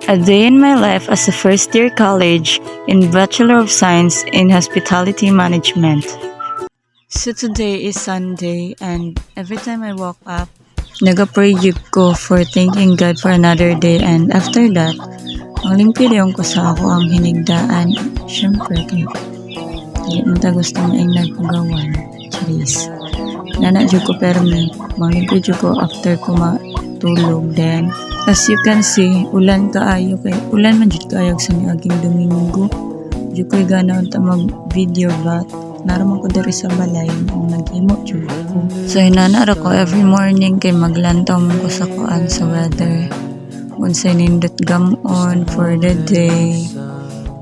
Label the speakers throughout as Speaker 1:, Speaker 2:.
Speaker 1: A day in my life as a first year college in Bachelor of Science in Hospitality Management. So today is Sunday and every time I woke up, nag-pray ko for thanking God for another day, and after that, ang limpidyon ko sa ako ang hinigdaan. Siyempre kay hindi nata gusto mo ang nagkugawan. Charis. Nanadyo ko permi, manglimpidyo ko after ko matulog. Then, as you can see, ulan kaayo kay ulan man jud kaayog sa miaging Domingo. Jud ko'y ganaon ta mag-video but naraman ko diri sa balay ang naghimo jud ko. So inanara ko every morning kay maglantaw mo ko sa kuan sa weather. Unsay nindot gamon for the day.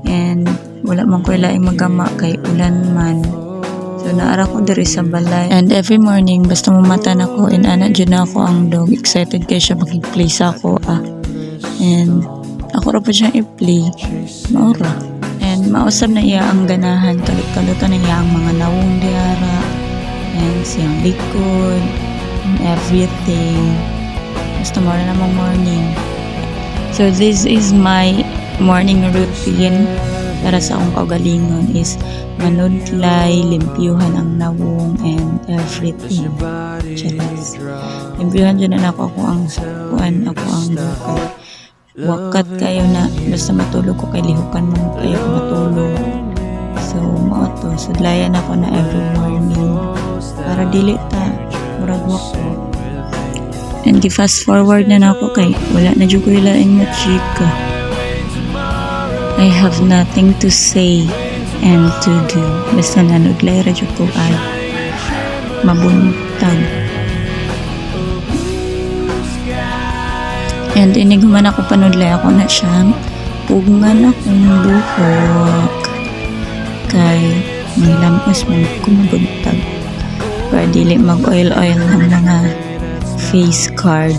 Speaker 1: And wala man ko laing magama kay ulan man. So naara ko diri sa balay. And every morning basta mamata na ko and ana jud na ako ang dog. Excited kay siya makig-play sa ako And ako ra pa siya i-play. Maura. And mausab na iya ang ganahan. Kalut-kalutan na iya ang mga nawong diara. And siyang likod. And everything. Basta mara namang morning. So this is my morning routine. Para sa akong kaugalingon is manudlay, limpyuhan ang nawong and everything. Chalas. Limpyuhan dyan na ako ang kuan, ako ang bukay. Wakat kayo na basta matulog ko kay lihukan mo kayo ko matulog. So mao to, sudlayan ako na every morning para dili ta murag wako. And fast forward na ako kay wala na jud ko ilaing na chika. I have nothing to say and to do. Basta nanudlay radyo ko ay mabuntag. And iniguman ako panudlay ako na siyang pugngan akong buhok. Kay may lampos mo kumabuntag. Para dili mag-oil-oil ng mga face card.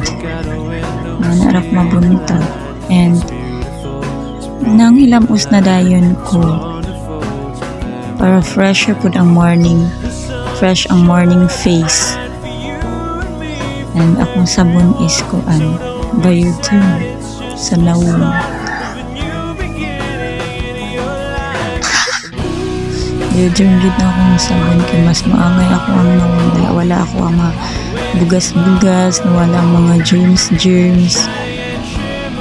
Speaker 1: Manarak mabuntag. And nang hilamos na dayon ko para fresher pud ang morning, fresh ang morning face. And akong sabon is kuan bayutin sa nawong. Yun gid na akong sabon kay mas maangay ako ang nawong. Wala ako ang bugas-bugas, wala ang mga germs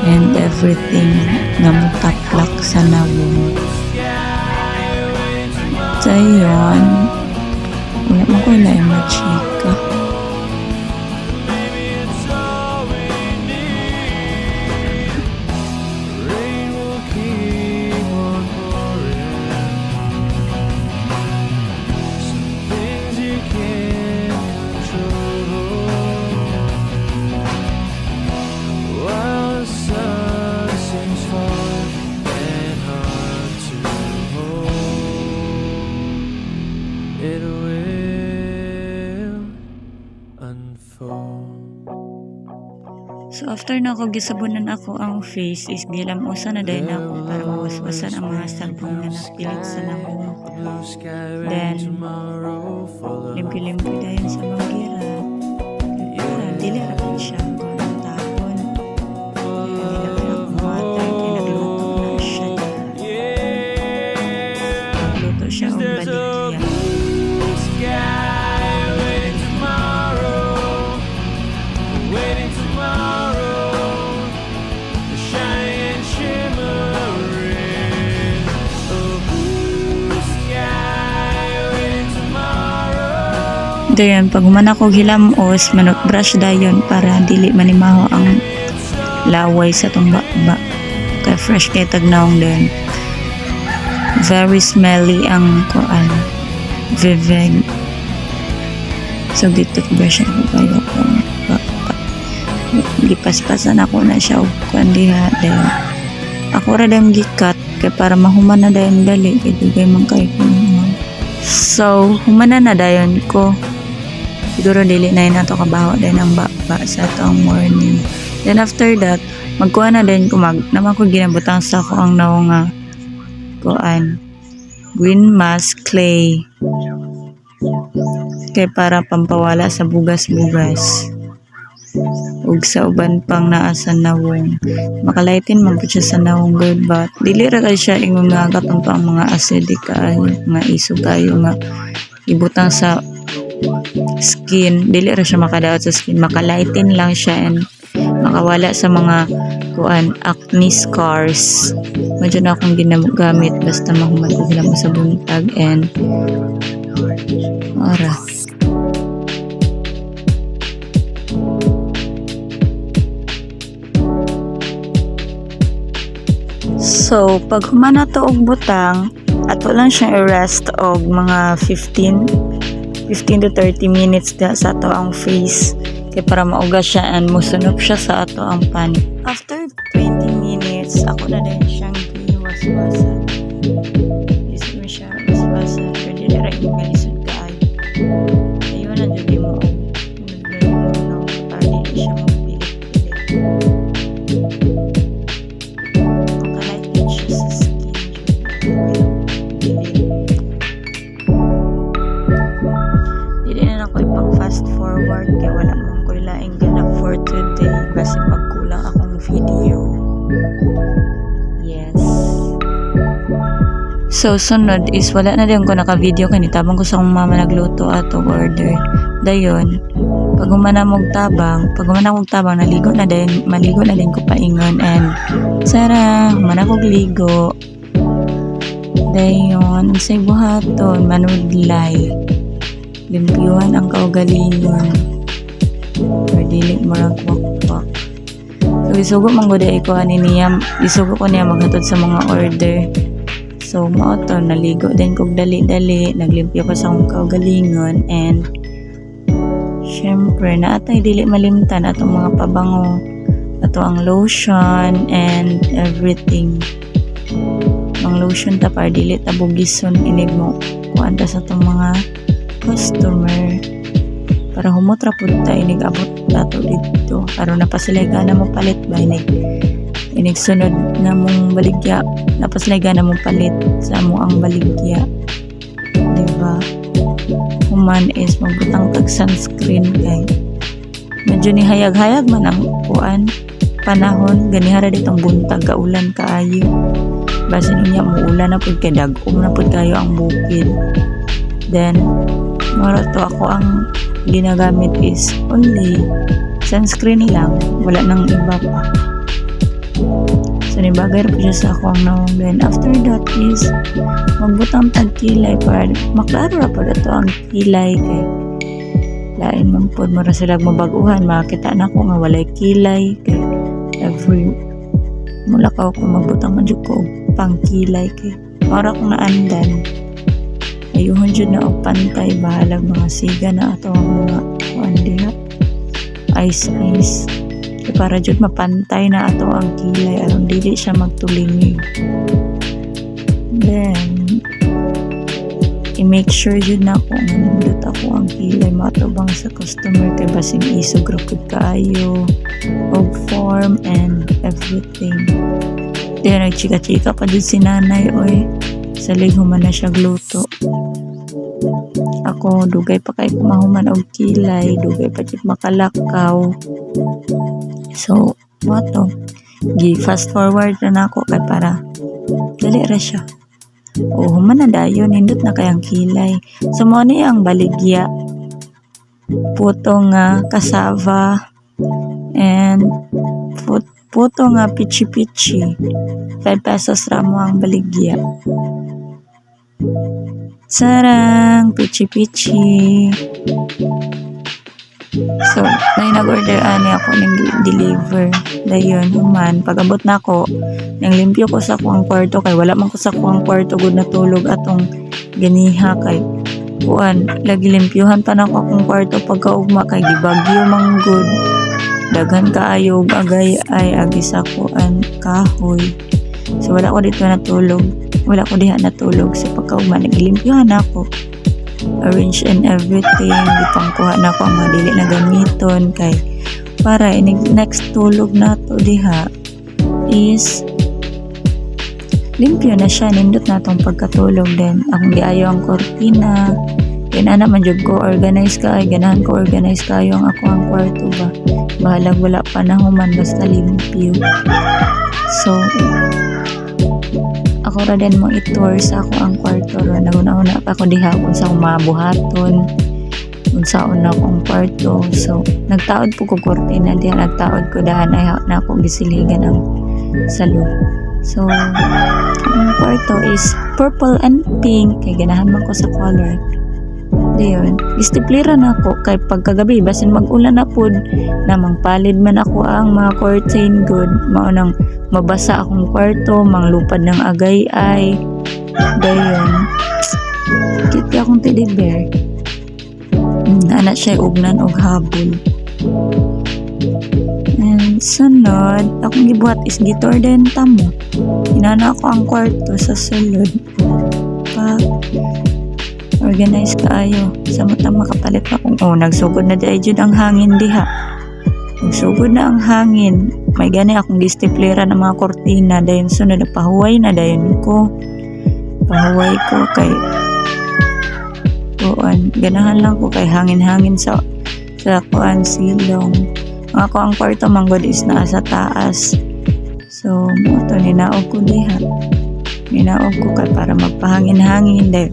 Speaker 1: and everything na mutaplak sa nawong. So yun, wala mo ko ilaing machika.
Speaker 2: It will unfold.
Speaker 1: So after na ako gisabunan ako ang face is gilamusa na dahil ako para mawaswasan ang mga sabon na napilit sa nawong. Then limpi-limpi dahil sa mga gira. Para dili rapid siya ang tapon. Dili rapid matay kaya nagluto na siya. Nagluto siya ang baligya. Dayon pag human ako hilamos manok brush dayon para dili manimaho ang laway sa tong bakba kay fresh kay tagnawong din. Very smelly ang kuan viveg. So dito brush ako kayo ko bakba. Gipaspasan ako na siya og kuan diha dayon. Ako ra dang gikat kay para mahuman na dayon dali kay dugay man kay ko. So human na dayon ko. Siguro dili na yun nato kabaho din ang baba sa atong morning. Then after that, magkuha na din ko naman ko ginabutang sa ako ang nawong kuan green mask clay. Kay para pampawala sa bugas-bugas. ug sa uban pang naa sa nawong. Makalaitin man po siya sa nawong good, but dili ra kay siya ingon nga katong pa ang mga acidic kaayo, nga isog kayo nga ibutang sa skin. Dili ra siya makadaot sa skin, makalaitin lang siya and makawala sa mga acne scars. Medyo na akong ginagamit basta mahuman ko sila sa buntag and ora. So, pag humana to og butang, ato lang siyang i-rest og mga 15 to 30 minutes sa ato ang face kay para mauga siya and musunop siya sa ato ang pan. After 20 minutes, ako na din siyang giwas-wasan. Lisod mo siya, was-wasan. Pero di na rin yung kalisod ka ay. Ayun na dyan mo. Nagdali mo ng pali siya magpilit-pilit. Makalait siya sa skin. Dili na ako ipang fast forward kaya wala mong ko laing ganap for today kasi magkulang akong video. Yes. So, sunod is wala na din ko naka-video kanitabang ko sa akong mama nagluto atong order. Dayon, pag humana mong tabang, maligo na din ko paingon and sara, humana kog ligo. Dayon, say buhaton, manudlay. Limpyuhan ang kaugalingon. Or dili mo lang kwak-kwak. So, isugo man gud ko niya, isugo ko niya maghatod sa mga order. So, mao to, naligo din kog dali-dali, naglimpyo ko sa akong kaugalingon and syempre naatay dili malimtan atong mga pabango, ato ang lotion and everything. Ang lotion ta para dili ta bugison inig mo kuan ta sa atong mga customer para humot ra pud ta inig abot dato dito aron napasilay na mo palit ba inig sunod na mong baligya napasilay na mong palit sa mo ang baligya, diba? Human is magbutang tag sunscreen kay medyo ni hayag-hayag man ang kuan panahon ganihara ditong buntag kaulan kaayo basin niya mo ulan na pud kay dag-om na pud kayo ang bukid. Then mura to ako ang ginagamit is only sunscreen lang, wala nang iba pa. So nibagay po siya sa ako ang nawang. Then after that is magbutang tag kilay para maklaro ra pud ato ang kilay kay lain man pud mura sila mabaguhan makita na ko nga walay kilay kay every mula ka ako magbutang man jud ko pang kilay kay para kung naandan ayuhon jud na og pantay bahalag mga siga na ato ang mga kuan diha ice kay para jud mapantay na ato ang kilay aron dili siya magtulingi. Then i-make sure jud na ako nga nindot ako ang kilay matubang sa customer kay basin isog ra pud kaayo og form and everything. Then nagchika-chika pa jud si nanay oy salig human na siya gluto. Ako dugay pa kay kumahuman og kilay, dugay pa jud makalakaw. So, moto gi fast forward na nako kay para dali ra siya. O human na dayon nindot na kayang kilay. So mo ni ang baligya. Puto nga cassava and puto nga pichi-pichi. 5 pesos ra mo ang baligya. Sarang pichi-pichi. So, nag-order ani ako ng deliver. Dayon, human, pag-abot na ako, nang limpyo ko sa kuang kwarto kay wala man ko sa kuang kwarto gud natulog atong ganiha kay kuan, lagi limpyuhan pa na ko akong kwarto pagkaugma kay gibagyo man gud. Daghan kaayo agay ay agi sa kuan kahoy. So wala ko dito natulog. Wala ko diha natulog sa pagkaugma naglimpyuhan ako. Arrange and everything gipangkuha na ko ang mga dili na gamiton kay para next tulog na to diha is limpyo na siya nindot na tong pagkatulog din akong giayo ang kortina kay Kinana man jud ko organize ka, ganahan ko organize kayo ang ako ang kwarto ba. Bahalag wala panahuman basta limpyo. So ako ra din mo i-tour sa ako ang kwarto ro. Naguna-una pa ako diha kung sa mabuhaton. Kung saan na akong kwarto. So nagtaod po ko kortina diha, nagtaod ko dahan ay na ako gisiligan ang salo. So ang kwarto is purple and pink kay ganahan man ko sa color. Dayon, istiplera na ako kay pagkagabi basin mag-ulan na pud namang palid man ako ang mga curtain good mao nang mabasa akong kwarto, manglupad ng agay-ay. Dayon, cute akong teddy bear. Anak siya ugnan og habol. And sunod, akong gibuhat is gitor din tamo. Inana ako ang kwarto sa sulod. Pag organize kaayo sa mata makapalit pa kung nagsugod na di jud ang hangin diha. Nagsugod na ang hangin. May gani akong gistiplera ng mga kortina dayon sunod pahuway na dayon ko. Pahuway ko kay kuan ganahan lang ko kay hangin-hangin sa kuan silong. Ang ako ang kwarto manggod is naa sa taas. So mo to ninaog ko diha. Ninaog ko kay para magpahangin-hangin dayon.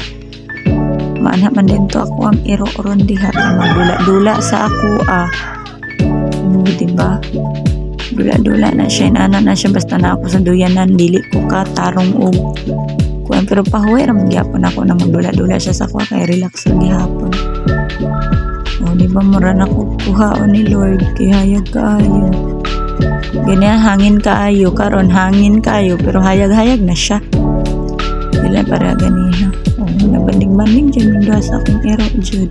Speaker 1: Maanha man din to ako ang iro-ron diha magdula-dula sa ako diba? Dula-dula na siya, inana na siya basta na ako sa duyanan, dili ko ka tarong og kuan pero pahuwi ramon gyapon ako na magdula-dula siya sa ako kay relax lang gihapon. Diba mura na ko kuhaon ni Lord kay hayag kaayo. Ganyan hangin kaayo karon hangin kaayo pero hayag-hayag na siya. Dili para ganiha. Nabanding-banding dyan yung doha sa akong ero jud.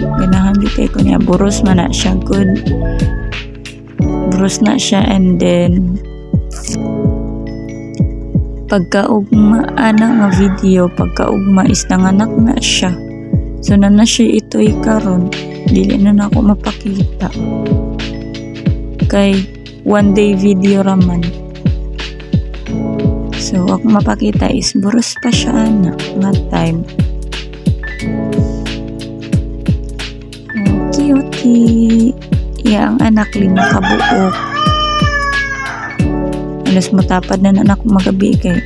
Speaker 1: Ganahan jud kay ko niya buros man na siya good. Buros na siya and then pagkaugma ana nga video, pagkaugma is nanganak na siya. So na siya ito'y karon dili na ako mapakita. Kay one day video raman. So, ako mapakita is buros pa siya na nga time. Oh, cutie. Iya ang anak 5 kabuok. Alas mo tapad na anak magabi kay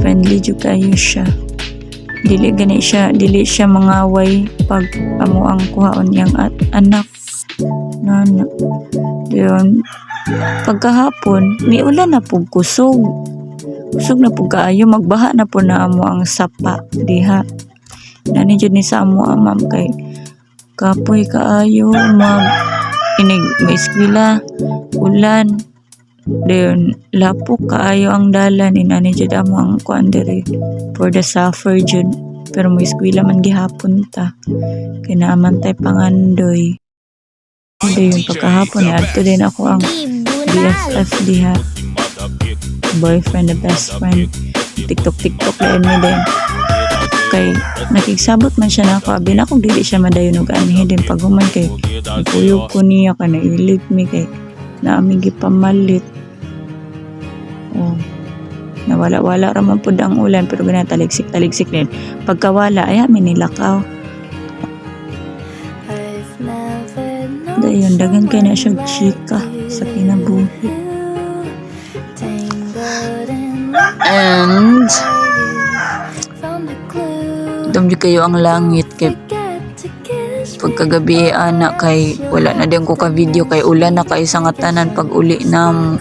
Speaker 1: friendly jud kayo siya. Dili siya mangaway pag amo ang kuhaon yang anak. Nana. Diyon. Pagkahapon, may ulan na pug kusog. Kusog na po kaayo, magbaha na po na amo ang sapa diha. Nani jud ni sa amo ma'am kay kapoy kaayo inig may eskwela ulan. Dayon lapok kaayo ang dalan inani jud amo ang kuan diri for the suffer jud. Pero may eskwela man gihapon ta. Kay naaman tay pangandoy. Dayon pagkahapon adto din ako ang BFF diha. Boyfriend, the best friend. TikTok lang niya din. Kay nakigsabot man siya na ako. Abi na kung dili siya madayon og anhi din paghuman kay nagpuyog ko niya ka nailig mi kay naaming gipamalit. Nawala-wala raman pud ang ulan pero ganyan taligsik din. Pagkawala ay amin nilakaw. Dayon dagan kay na siya chika sa kinabuhi. And dumdi kayo ang langit kay pagkagabi anak kay wala na din ko ka video kay ulan na kay sa tanan pag uli nam.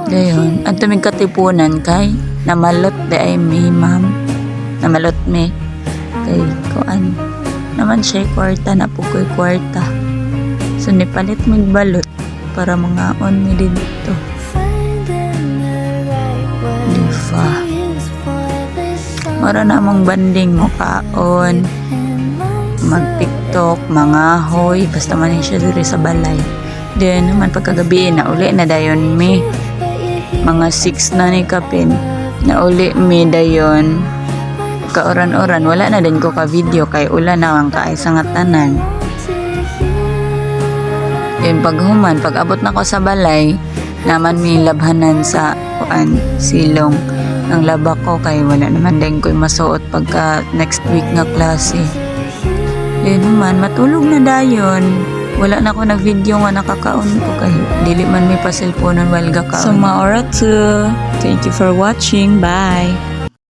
Speaker 1: Dayon ang tumig katipunan kay namalot de ay mi ma'am namalot mi kay kuan naman siya kwarta na po ko'y kwarta so nipalit mig balot para mga on mi dito. Mara na among banding mo kaon mag TikTok, mga hoy basta man siya diri sa balay. Then naman pagkagabi na uli na dayon mi mga 6 na ni kapin na uli mi dayon kaoran-oran wala na din ko ka video kay ulan na ang kaay sa tanan. Then paghuman pag abot na ko sa balay naman mi labhanan sa kuan silong ang laba ko kay wala naman din ko'y masuot pagka next week nga klase. Then naman, matulog na dayon. Wala na ako nag-video nga nakakaon ko kay dili man may pa cellphone while gakaon. So, maora to. Thank you for watching. Bye!